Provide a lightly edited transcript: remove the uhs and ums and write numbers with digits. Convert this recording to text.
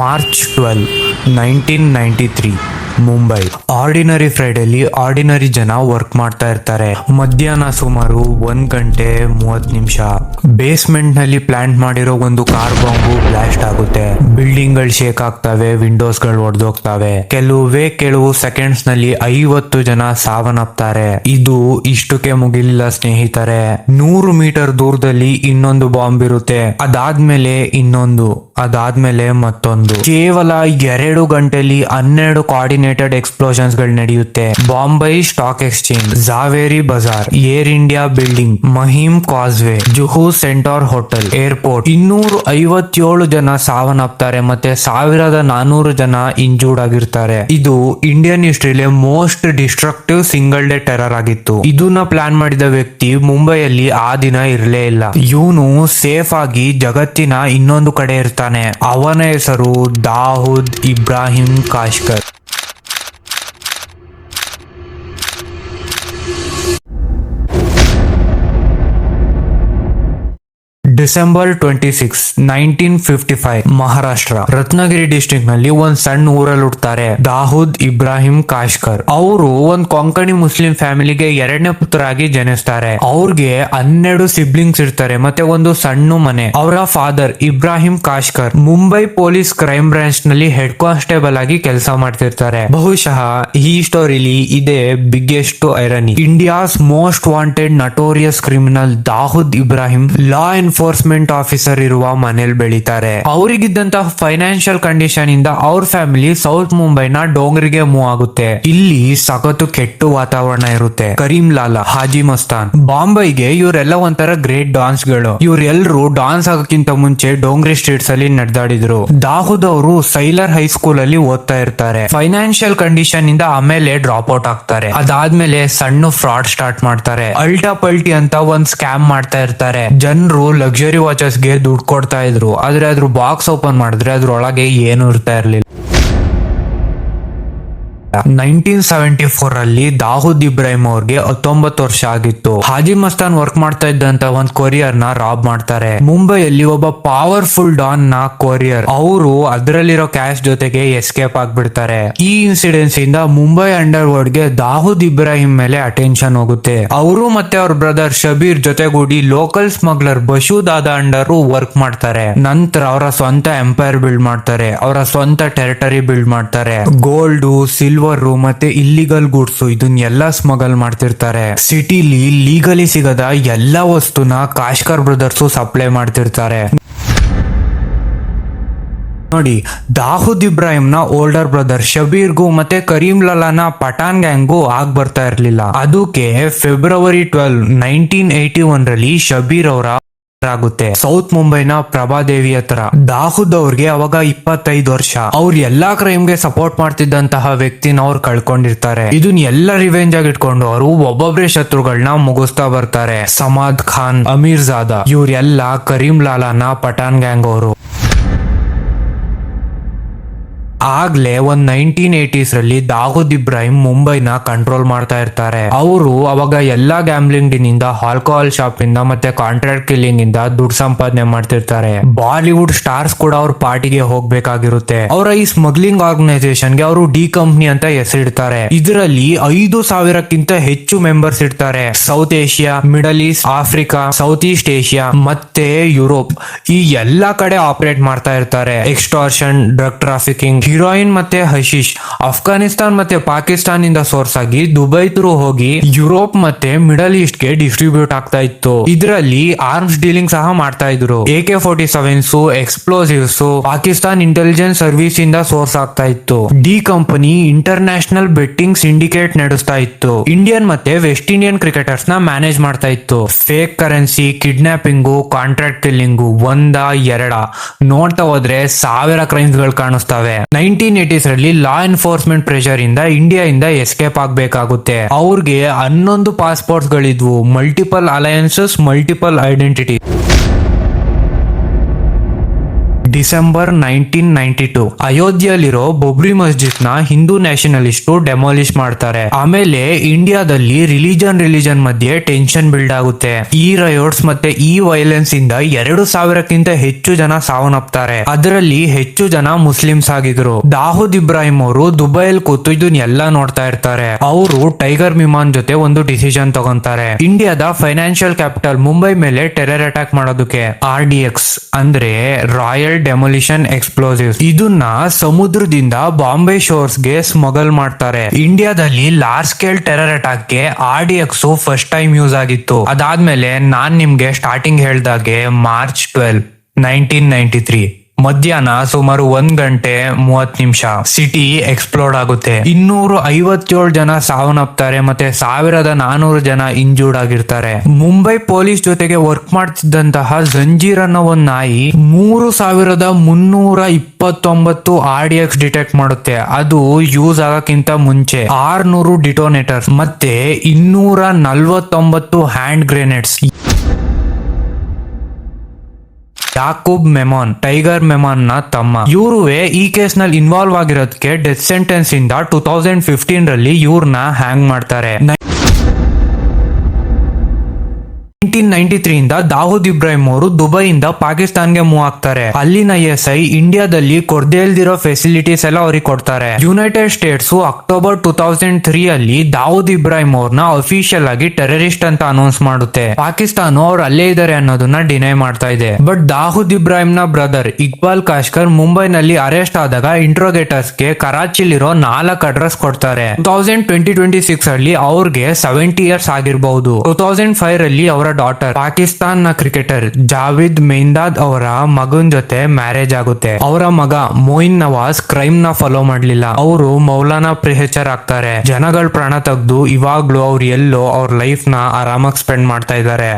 March 12, 1993 Mumbai. Ordinary ಫ್ರೈಡೇಲಿ ordinary ಜನ work ಮಾಡ್ತಾ ಇರ್ತಾರೆ. ಮಧ್ಯಾಹ್ನ ಸುಮಾರು 1:30 ಬೇಸ್ಮೆಂಟ್ ನಲ್ಲಿ ಪ್ಲಾಂಟ್ ಮಾಡಿರೋ ಒಂದು ಕಾರ್ ಬಾಂಬು ಬ್ಲಾಸ್ಟ್ ಆಗುತ್ತೆ. ಬಿಲ್ಡಿಂಗ್ ಗಳು ಶೇಕ್ ಆಗ್ತವೆ, ವಿಂಡೋಸ್ ಗಳು ಒಡೆದೋಗ್ತವೆ. ಕೆಲವು ಸೆಕೆಂಡ್ಸ್ ನಲ್ಲಿ 50 ಜನ ಸಾವನ್ನಪ್ತಾರೆ. ಇದು ಇಷ್ಟಕ್ಕೆ ಮುಗಿಲಿಲ್ಲ ಸ್ನೇಹಿತರೆ. 100 ಮೀಟರ್ ದೂರದಲ್ಲಿ ಇನ್ನೊಂದು ಬಾಂಬ್ ಇರುತ್ತೆ, ಅದಾದ್ಮೇಲೆ ಇನ್ನೊಂದು, ಅದಾದ್ಮೇಲೆ ಮತ್ತೊಂದು. ಕೇವಲ 2 ಗಂಟೆಲಿ 12 ಕೋಆರ್ಡಿನೇಟೆಡ್ ಎಕ್ಸ್ಪ್ಲೋಷನ್ಸ್ ಗಳು ನಡೆಯುತ್ತೆ. Bombay stock exchange, Zaveri Bazaar, Air India building, Mahim causeway, Juhu centaur hotel, airport. 257 ಜನ ಸಾವನ್ನಪ್ತಾರೆ ಮತ್ತೆ 1400 ಜನ ಇಂಜೂರ್ಡ್ ಆಗಿರ್ತಾರೆ. ಇದು ಇಂಡಿಯನ್ ಹಿಸ್ಟ್ರಿಲಿ most destructive single day terror ಆಗಿತ್ತು. ಇದನ್ನ ಪ್ಲಾನ್ ಮಾಡಿದ ವ್ಯಕ್ತಿ ಮುಂಬೈಯಲ್ಲಿ ಆ ದಿನ ಇರಲೇ ಇಲ್ಲ. ಇವನು ಸೇಫ್ ಆಗಿ ಜಗತ್ತಿನ ಇನ್ನೊಂದು ಕಡೆ ಇರ್ತಾನೆ. ಅವನ ಹೆಸರು ದಾವೂದ್ ಇಬ್ರಾಹಿಂ ಕಾಶ್ಕರ್. ಡಿಸೆಂಬರ್ 26, 1955 ಮಹಾರಾಷ್ಟ್ರ ರತ್ನಗಿರಿ ಡಿಸ್ಟ್ರಿಕ್ಟ್ ನಲ್ಲಿ ಒಂದ್ ಸಣ್ಣ ಊರಲ್ಲಿ ಹುಡ್ತಾರೆ ದಾವೂದ್ ಇಬ್ರಾಹಿಂ ಕಾಶ್ಕರ್. ಅವರು ಒಂದ್ ಕೊಂಕಣಿ ಮುಸ್ಲಿಂ ಫ್ಯಾಮಿಲಿಗೆ 2ನೇ ಪುತ್ರರಾಗಿ ಜನಿಸ್ತಾರೆ. ಅವ್ರಿಗೆ 12 ಸಿಬ್ಲಿಂಗ್ಸ್ ಇರ್ತಾರೆ ಮತ್ತೆ ಒಂದು ಸಣ್ಣ ಮನೆ. ಅವರ father Ibrahim Kaskar Mumbai police crime branch ನಲ್ಲಿ ಹೆಡ್ ಕಾನ್ಸ್ಟೇಬಲ್ ಆಗಿ ಕೆಲಸ ಮಾಡ್ತಿರ್ತಾರೆ. ಬಹುಶಃ ಈ ಸ್ಟೋರಿಲಿ ಇದೇ biggest irony. India's most wanted notorious criminal Dawood Ibrahim law enforcement officer ಇರುವ ಮನೇಲಿ ಬೆಳೀತಾರೆ. ಅವರಿಗಿದ್ದಂತಹ ಫೈನಾನ್ಷಿಯಲ್ ಕಂಡೀಷನ್ ಇಂದ ಅವ್ರ ಫ್ಯಾಮಿಲಿ ಸೌತ್ ಮುಂಬೈನ ಡೋಂಗ್ರಿಗೆ ಮೂವ್ ಆಗುತ್ತೆ. ಇಲ್ಲಿ ಸಖತ್ತು ಕೆಟ್ಟ ವಾತಾವರಣ ಇರುತ್ತೆ. ಕರೀಂ ಲಾಲಾ, ಹಾಜಿ ಮಸ್ತಾನ್, ಬಾಂಬೈಗೆ ಇವರೆಲ್ಲ ಒಂಥರ ಗ್ರೇಟ್ ಡಾನ್ಸ್ ಗಳು. ಇವರೆಲ್ಲರೂ ಡಾನ್ಸ್ ಆಗೋಕ್ಕಿಂತ ಮುಂಚೆ ಡೋಂಗ್ರಿ ಸ್ಟ್ರೀಟ್ಸ್ ಅಲ್ಲಿ ನಡೆದಾಡಿದ್ರು. ದಾವೂದ್ ಅವರು ಸೈಲರ್ ಹೈಸ್ಕೂಲ್ ಅಲ್ಲಿ ಓದ್ತಾ ಇರ್ತಾರೆ. ಫೈನಾನ್ಷಿಯಲ್ ಕಂಡೀಷನ್ ಇಂದ ಆಮೇಲೆ ಡ್ರಾಪ್ ಔಟ್ ಆಗ್ತಾರೆ. ಅದಾದ್ಮೇಲೆ ಸಣ್ಣ ಫ್ರಾಡ್ ಸ್ಟಾರ್ಟ್ ಮಾಡ್ತಾರೆ. ಅಲ್ಟಾ ಪಲ್ಟಿ ಅಂತ ಒಂದ್ ಸ್ಕ್ಯಾಮ್ ಮಾಡ್ತಾ ಇರ್ತಾರೆ. ಜನರು ಲಕ್ಸುರಿ ವಾಚಸ್ ಗೆ ದುಡ್ಡು ಕೊಡ್ತಾ ಇದ್ರು, ಆದ್ರೆ ಅದ್ರ ಬಾಕ್ಸ್ ಓಪನ್ ಮಾಡಿದ್ರೆ ಅದ್ರೊಳಗೆ ಏನು ಇರ್ತಾ ಇರ್ಲಿಲ್ಲ. 1974 ಅಲ್ಲಿ ದಾವೂದ್ ಇಬ್ರಾಹಿಂ ಅವ್ರಿಗೆ 19 ವರ್ಷ ಆಗಿತ್ತು. ಹಾಜಿ ಮಸ್ತಾನ್ ವರ್ಕ್ ಮಾಡ್ತಾ ಇದ್ದಂತ ಒಂದ್ ಕೊರಿಯರ್ ನ ರಾಬ್ ಮಾಡ್ತಾರೆ. ಮುಂಬೈಯಲ್ಲಿ ಒಬ್ಬ ಪವರ್ಫುಲ್ ಡಾನ್ ನ ಕೊರಿಯರ್ ಅವರು ಅದರಲ್ಲಿರೋ ಕ್ಯಾಶ್ ಜೊತೆಗೆ ಎಸ್ಕೇಪ್ ಆಗ್ಬಿಡ್ತಾರೆ. ಈ ಇನ್ಸಿಡೆನ್ಸ್ ಇಂದ ಮುಂಬೈ ಅಂಡರ್ ವರ್ಲ್ಡ್ ಗೆ ದಾವೂದ್ ಇಬ್ರಾಹಿಂ ಮೇಲೆ ಅಟೆನ್ಷನ್ ಹೋಗುತ್ತೆ. ಅವರು ಮತ್ತೆ ಅವ್ರ ಬ್ರದರ್ ಶಬೀರ್ ಜೊತೆಗೂಡಿ ಲೋಕಲ್ ಸ್ಮಗ್ಲರ್ ಬಶು ದಾದಾ ಅಂಡರ್ ವರ್ಕ್ ಮಾಡ್ತಾರೆ. ನಂತರ ಅವರ ಸ್ವಂತ ಎಂಪೈರ್ ಬಿಲ್ಡ್ ಮಾಡ್ತಾರೆ. ಅವರ ಸ್ವಂತ ಟೆರಿಟರಿ ಬಿಲ್ಡ್ ಮಾಡ್ತಾರೆ. ಗೋಲ್ಡ್, ಸಿಲ್ವರ್ ಮತ್ತೆ ಇಲ್ಲಿಗಲ್ ಗೂಡ್ಸ್ ಇದನ್ನೆಲ್ಲ ಸ್ಮಗಲ್ ಮಾಡ್ತಿರ್ತಾರೆ. ಸಿಟಿಲಿ ಲೀಗಲಿ ಸಿಗದ ಎಲ್ಲಾ ವಸ್ತುನ ಕಾಶ್ಕರ್ ಬ್ರದರ್ಸ್ ಸಪ್ಲೈ ಮಾಡ್ತಿರ್ತಾರೆ. ನೋಡಿ, ದಾವೂದ್ ಇಬ್ರಾಹಿಂ ನ ಓಲ್ಡರ್ ಬ್ರದರ್ ಶಬೀರ್ಗೂ ಮತ್ತೆ ಕರೀಂ ಲಾಲಾನ ಪಠಾನ್ ಗ್ಯಾಂಗ್ಗೂ ಆಗ್ ಬರ್ತಾ ಇರ್ಲಿಲ್ಲ. ಅದಕ್ಕೆ ಫೆಬ್ರವರಿ 12, 1981 ರಲ್ಲಿ ಶಬೀರ್ ಅವರ ಆಗುತ್ತೆ ಸೌತ್ ಮುಂಬೈನ ಪ್ರಭಾದೇವಿ ಹತ್ರ. ದಾವೂದ್ ಅವ್ರಿಗೆ ಅವಾಗ 25 ವರ್ಷ. ಅವ್ರ ಎಲ್ಲಾ ಕ್ರೈಮ್ ಗೆ ಸಪೋರ್ಟ್ ಮಾಡ್ತಿದ್ದಂತಹ ವ್ಯಕ್ತಿನ ಅವ್ರು ಕಳ್ಕೊಂಡಿರ್ತಾರೆ. ಇದನ್ನ ಎಲ್ಲ ರಿವೆಂಜ್ ಆಗಿ ಇಟ್ಕೊಂಡು ಅವರು ಒಬ್ಬೊಬ್ರೆ ಶತ್ರುಗಳನ್ನ ಮುಗಿಸ್ತಾ ಬರ್ತಾರೆ. ಸಮಾದ್ ಖಾನ್, ಅಮೀರ್ ಜಾದಾ ಇವ್ರೆಲ್ಲ ಕರೀಂ ಲಾಲಾನ ಪಠಾನ್ ಗ್ಯಾಂಗ್ ಅವರು. ಆಗ್ಲೇ ಒಂದ್ 1980s ರಲ್ಲಿ ದಾವೂದ್ ಇಬ್ರಾಹಿಂ ಮುಂಬೈನ ಕಂಟ್ರೋಲ್ ಮಾಡ್ತಾ ಇರ್ತಾರೆ. ಅವರು ಅವಾಗ ಎಲ್ಲಾ ಗ್ಯಾಮ್ಲಿಂಗ್ ಇಂದ, ಆಲ್ಕೋಹಾಲ್ ಶಾಪ್ ಇಂದ ಮತ್ತೆ ಕಾಂಟ್ರಾಕ್ಟ್ ಕಿಲ್ಲಿಂಗ್ ಇಂದ ದುಡ್ಡು ಸಂಪಾದನೆ ಮಾಡ್ತಿರ್ತಾರೆ. ಬಾಲಿವುಡ್ ಸ್ಟಾರ್ಸ್ ಕೂಡ ಅವ್ರ ಪಾರ್ಟಿಗೆ ಹೋಗ್ಬೇಕಾಗಿರುತ್ತೆ. ಅವರ ಈ ಸ್ಮಗ್ಲಿಂಗ್ ಆರ್ಗನೈಸೇಷನ್ ಗೆ ಅವರು ಡಿ ಕಂಪ್ನಿ ಅಂತ ಹೆಸರಿಡ್ತಾರೆ. ಇದರಲ್ಲಿ 5,000ಕ್ಕಿಂತ ಹೆಚ್ಚು ಮೆಂಬರ್ಸ್ ಇರ್ತಾರೆ. South Asia, middle East, Africa, south East Asia ಮತ್ತೆ ಯುರೋಪ್ ಈ ಎಲ್ಲಾ ಕಡೆ ಆಪರೇಟ್ ಮಾಡ್ತಾ ಇರ್ತಾರೆ. ಎಕ್ಸ್ಟಾರ್ಷನ್, ಡ್ರಗ್ ಟ್ರಾಫಿಕಿಂಗ್, ಹಿರೋಯಿನ್ ಮತ್ತೆ ಹಶೀಶ್ ಅಫ್ಘಾನಿಸ್ತಾನ್ ಮತ್ತೆ ಪಾಕಿಸ್ತಾನ್ ಇಂದ ಸೋರ್ಸ್ ಆಗಿ ದುಬೈ ಥ್ರೂ ಹೋಗಿ ಯುರೋಪ್ ಮತ್ತೆ ಮಿಡಲ್ ಈಸ್ಟ್ ಗೆ ಡಿಸ್ಟ್ರಿಬ್ಯೂಟ್ ಆಗ್ತಾ ಇತ್ತು. ಇದರಲ್ಲಿ ಆರ್ಮ್ಸ್ ಡೀಲಿಂಗ್ ಸಹ ಮಾಡ್ತಾ ಇದ್ರು. AK-47 explosives Pakistan intelligence service ಇಂದ ಸೋರ್ಸ್ ಆಗ್ತಾ ಇತ್ತು. D company inter national betting syndicate ನಡೆಸ್ತಾ ಇತ್ತು. ಇಂಡಿಯನ್ ಮತ್ತೆ ವೆಸ್ಟ್ ಇಂಡಿಯನ್ ಕ್ರಿಕೆಟರ್ಸ್ ನ ಮ್ಯಾನೇಜ್ ಮಾಡ್ತಾ ಇತ್ತು. ಫೇಕ್ ಕರೆನ್ಸಿ, ಕಿಡ್ನಾಪಿಂಗು, ಕಾಂಟ್ರಾಕ್ಟ್ ಕಿಲ್ಲಿಂಗು ಒಂದ ಎರಡ ನೋಡ್ತಾ ಹೋದ್ರೆ 1000 ಕ್ರೈಮ್ಸ್ ಗಳು ಕಾಣಿಸ್ತವೆ. 1980s ರಲ್ಲಿ ಲಾ ಎನ್ಫೋರ್ಸ್ಮೆಂಟ್ ಪ್ರೆಷರ್ ಇಂದ ಇಂಡಿಯಾ ಇಂದ ಎಸ್ಕೇಪ್ ಆಗ್ಬೇಕಾಗುತ್ತೆ. ಅವ್ರಿಗೆ 11 ಪಾಸ್ಪೋರ್ಟ್ಸ್ ಗಳಿದ್ವು. Multiple alliances, multiple identity. December 1992 ಅಯೋಧ್ಯೆಯಲ್ಲಿರೋ ಬೊಬ್ರಿ ಮಸ್ಜಿದ್ ನ ಹಿಂದೂ ನ್ಯಾಷನಲಿಸ್ಟ್ ಡೆಮಾಲಿಷ್ ಮಾಡ್ತಾರೆ. ಆಮೇಲೆ ಇಂಡಿಯಾದಲ್ಲಿ ರಿಲಿಜನ್ ಮಧ್ಯೆ ಟೆನ್ಷನ್ ಬಿಲ್ಡ್ ಆಗುತ್ತೆ. ಈ ರಯೋಟ್ಸ್ ಮತ್ತೆ ಈ ವೈಲೆನ್ಸ್ ಇಂದ 2,000ಕ್ಕಿಂತ ಹೆಚ್ಚು ಜನ ಸಾವನ್ನಪ್ತಾರೆ. ಅದರಲ್ಲಿ ಹೆಚ್ಚು ಜನ ಮುಸ್ಲಿಮ್ಸ್ ಆಗಿದ್ರು. ದಾವೂದ್ ಇಬ್ರಾಹಿಂ ಅವರು ದುಬೈಯಲ್ಲಿ ಕೂತು ಇದನ್ನ ಎಲ್ಲ ನೋಡ್ತಾ ಇರ್ತಾರೆ. ಅವರು ಟೈಗರ್ ವಿಮಾನ್ ಜೊತೆ ಒಂದು ಡಿಸಿಷನ್ ತಗೊಂತಾರೆ. ಇಂಡಿಯಾದ ಫೈನಾನ್ಷಿಯಲ್ ಕ್ಯಾಪಿಟಲ್ ಮುಂಬೈ ಮೇಲೆ ಟೆರರ್ ಅಟ್ಯಾಕ್ ಮಾಡೋದಕ್ಕೆ RDX ಅಂದ್ರೆ ರಾಯಲ್ ಡೆಮೊಲಿಷನ್ ಎಕ್ಸ್ಪ್ಲೋಸಿವ್ಸ್ ಇದನ್ನ ಸಮುದ್ರದಿಂದ ಬಾಂಬೆ ಶೋರ್ಸ್ ಗೆ ಸ್ಮಗಲ್ ಮಾಡ್ತಾರೆ. ಇಂಡಿಯಾದಲ್ಲಿ ಲಾರ್ಜ್ ಸ್ಕೇಲ್ ಟೆರರ್ ಅಟ್ಯಾಕ್ ಗೆ RDX ಫಸ್ಟ್ ಟೈಮ್ ಯೂಸ್ ಆಗಿತ್ತು. ಅದಾದ್ಮೇಲೆ ನಾನ್ ನಿಮ್ಗೆ ಸ್ಟಾರ್ಟಿಂಗ್ ಹೇಳ್ದಾಗೆ ಮಾರ್ಚ್ 12, 1993 ಮಧ್ಯಾಹ್ನ ಸುಮಾರು 1:30 ಸಿಟಿ ಎಕ್ಸ್ಪ್ಲೋಡ್ ಆಗುತ್ತೆ. 257 ಜನ ಸಾವನ್ನಪ್ತಾರೆ ಮತ್ತೆ 1,400 ಜನ ಇಂಜೂರ್ಡ್ ಆಗಿರ್ತಾರೆ. ಮುಂಬೈ ಪೊಲೀಸ್ ಜೊತೆಗೆ ವರ್ಕ್ ಮಾಡ್ತಿದ್ದಂತಹ ಜಂಜೀರ್ ಅನ್ನೋ ಒಂದ್ ನಾಯಿ 3,329 RDX ಡಿಟೆಕ್ಟ್ ಮಾಡುತ್ತೆ. ಅದು ಯೂಸ್ ಆಗಕ್ಕಿಂತ ಮುಂಚೆ 600 ಡಿಟೋನೇಟರ್ಸ್ ಮತ್ತೆ 249 ಹ್ಯಾಂಡ್ ಗ್ರೆನೇಡ್ಸ್. ಯಾಕೂಬ್ ಮೆಮಾನ್ ಟೈಗರ್ ಮೆಮಾನ್ ನ ತಮ್ಮ. ಇವ್ರುವೆ ಈ ಕೇಸ್ ನಲ್ಲಿ ಇನ್ವಾಲ್ವ್ ಆಗಿರೋದಕ್ಕೆ ಡೆತ್ ಸೆಂಟೆನ್ಸ್ ಇಂದ 2015 ರಲ್ಲಿ ಇವ್ರನ್ನ ಹ್ಯಾಂಗ್ ಮಾಡ್ತಾರೆ. 1993 ಇಂದ ದಾವೂದ್ ಇಬ್ರಾಹಿಂ ಅವರು ದುಬೈಯಿಂದ ಪಾಕಿಸ್ತಾನ್ಗೆ ಮೂವ್ ಆಗ್ತಾರೆ. ಅಲ್ಲಿನ SI ಇಂಡಿಯಾದಲ್ಲಿ ಕೊಡ್ದೇಲ್ದಿರೋ ಫೆಸಿಲಿಟೀಸ್ ಎಲ್ಲ ಅವ್ರಿಗೆ ಕೊಡ್ತಾರೆ. ಯುನೈಟೆಡ್ ಸ್ಟೇಟ್ಸ್ ಅಕ್ಟೋಬರ್ 2003 ಅಲ್ಲಿ ದಾವೂದ್ ಇಬ್ರಾಹಿಂ ಅವ್ರನ್ನ ಅಫಿಷಿಯಲ್ ಆಗಿ ಟೆರರಿಸ್ಟ್ ಅಂತ ಅನೌನ್ಸ್ ಮಾಡುತ್ತೆ. ಪಾಕಿಸ್ತಾನ ಅವ್ರು ಅಲ್ಲೇ ಇದ್ದಾರೆ ಅನ್ನೋದನ್ನ ಡಿನೈ ಮಾಡ್ತಾ ಇದೆ. ಬಟ್ ದಾವೂದ್ ಇಬ್ರಾಹಿಂ ನ ಬ್ರದರ್ ಇಕ್ಬಾಲ್ ಕಾಶ್ಕರ್ ಮುಂಬೈನಲ್ಲಿ ಅರೆಸ್ಟ್ ಆದಾಗ ಇಂಟ್ರೋಗೇಟರ್ಸ್ ಗೆ ಕರಾಚಿಲಿರೋ 4 ಅಡ್ರೆಸ್ ಕೊಡ್ತಾರೆ. 2026 ಅಲ್ಲಿ ಅವ್ರಿಗೆ 70 ಇಯರ್ಸ್ ಆಗಿರಬಹುದು. 2005 ರಲ್ಲಿ ಅವರ ಡಾಟರ್ ಪಾಕಿಸ್ತಾನ್ ನ ಕ್ರಿಕೆಟರ್ ಜಾವಿದ್ ಮೆಹ್ದಾದ್ ಅವರ ಮಗನ್ ಜೊತೆ ಮ್ಯಾರೇಜ್ ಆಗುತ್ತೆ. ಅವರ ಮಗ ಮೊಯಿನ್ ನವಾಜ್ ಕ್ರೈಮ್ ನ ಫಾಲೋ ಮಾಡ್ಲಿಲ್ಲ. ಅವರು ಮೌಲಾನಾ ಪ್ರಿಹೆಚರ್ ಆಗ್ತಾರೆ. ಜನಗಳ ಪ್ರಾಣ ತೆಗೆದು ಇವಾಗ್ಲೂ ಅವ್ರು ಎಲ್ಲೋ ಅವ್ರ ಲೈಫ್ ನ ಆರಾಮಾಗಿ ಸ್ಪೆಂಡ್ ಮಾಡ್ತಾ ಇದ್ದಾರೆ.